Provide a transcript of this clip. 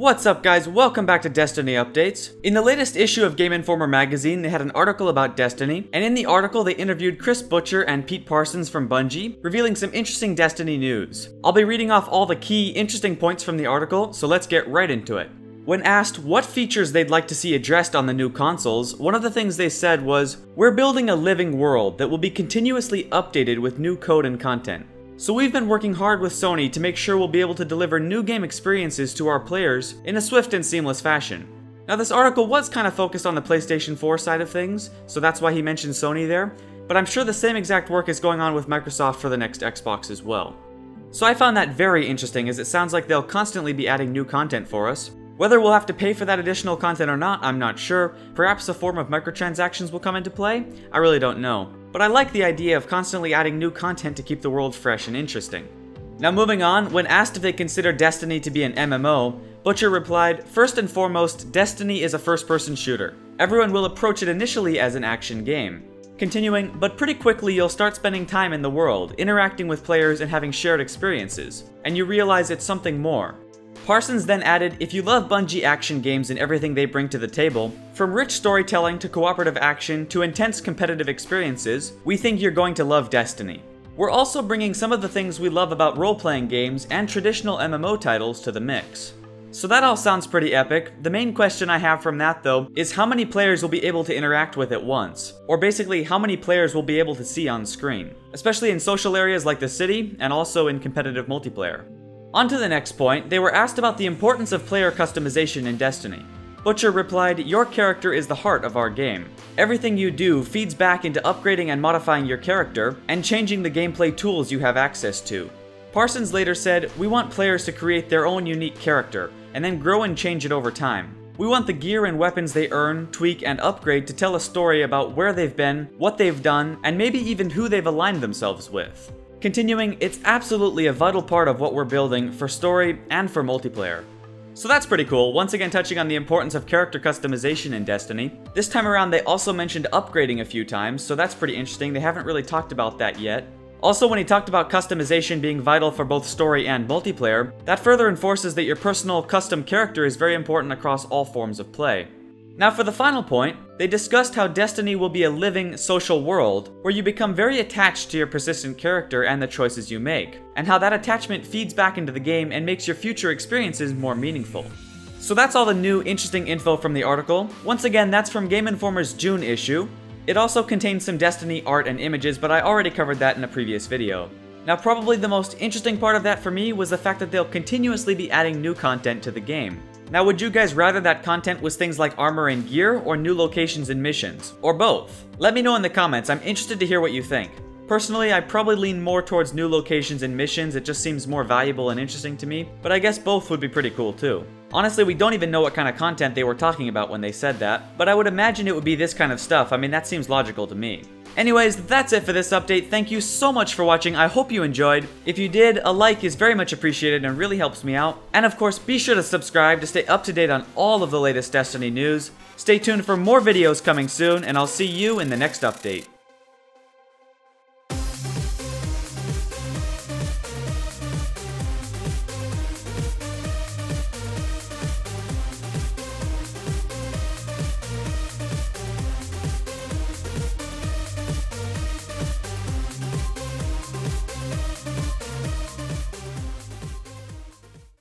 What's up guys, welcome back to Destiny Updates. In the latest issue of Game Informer magazine, they had an article about Destiny, and in the article they interviewed Chris Butcher and Pete Parsons from Bungie, revealing some interesting Destiny news. I'll be reading off all the key, interesting points from the article, so let's get right into it. When asked what features they'd like to see addressed on the new consoles, one of the things they said was, "We're building a living world that will be continuously updated with new code and content. So we've been working hard with Sony to make sure we'll be able to deliver new game experiences to our players in a swift and seamless fashion." Now this article was kind of focused on the PlayStation 4 side of things, so that's why he mentioned Sony there, but I'm sure the same exact work is going on with Microsoft for the next Xbox as well. So I found that very interesting, as it sounds like they'll constantly be adding new content for us. Whether we'll have to pay for that additional content or not, I'm not sure. Perhaps a form of microtransactions will come into play? I really don't know. But I like the idea of constantly adding new content to keep the world fresh and interesting. Now moving on, when asked if they consider Destiny to be an MMO, Butcher replied, "First and foremost, Destiny is a first-person shooter. Everyone will approach it initially as an action game." Continuing, "But pretty quickly you'll start spending time in the world, interacting with players and having shared experiences, and you realize it's something more." Parsons then added, "If you love Bungie action games and everything they bring to the table, from rich storytelling to cooperative action to intense competitive experiences, we think you're going to love Destiny. We're also bringing some of the things we love about role-playing games and traditional MMO titles to the mix." So that all sounds pretty epic. The main question I have from that though is how many players will be able to interact with at once, or basically how many players will be able to see on screen, especially in social areas like the city and also in competitive multiplayer. On to the next point, they were asked about the importance of player customization in Destiny. Butcher replied, "Your character is the heart of our game. Everything you do feeds back into upgrading and modifying your character, and changing the gameplay tools you have access to." Parsons later said, "We want players to create their own unique character, and then grow and change it over time. We want the gear and weapons they earn, tweak, and upgrade to tell a story about where they've been, what they've done, and maybe even who they've aligned themselves with." Continuing, "It's absolutely a vital part of what we're building for story and for multiplayer." So that's pretty cool, once again touching on the importance of character customization in Destiny. This time around they also mentioned upgrading a few times, so that's pretty interesting. They haven't really talked about that yet. Also, when he talked about customization being vital for both story and multiplayer, that further enforces that your personal custom character is very important across all forms of play. Now for the final point, they discussed how Destiny will be a living, social world where you become very attached to your persistent character and the choices you make, and how that attachment feeds back into the game and makes your future experiences more meaningful. So that's all the new, interesting info from the article. Once again, that's from Game Informer's June issue. It also contains some Destiny art and images, but I already covered that in a previous video. Now probably the most interesting part of that for me was the fact that they'll continuously be adding new content to the game. Now would you guys rather that content was things like armor and gear, or new locations and missions, or both? Let me know in the comments, I'm interested to hear what you think. Personally, I probably lean more towards new locations and missions, it just seems more valuable and interesting to me, but I guess both would be pretty cool too. Honestly, we don't even know what kind of content they were talking about when they said that, but I would imagine it would be this kind of stuff. I mean, that seems logical to me. Anyways, that's it for this update. Thank you so much for watching. I hope you enjoyed. If you did, a like is very much appreciated and really helps me out. And of course, be sure to subscribe to stay up to date on all of the latest Destiny news. Stay tuned for more videos coming soon, and I'll see you in the next update.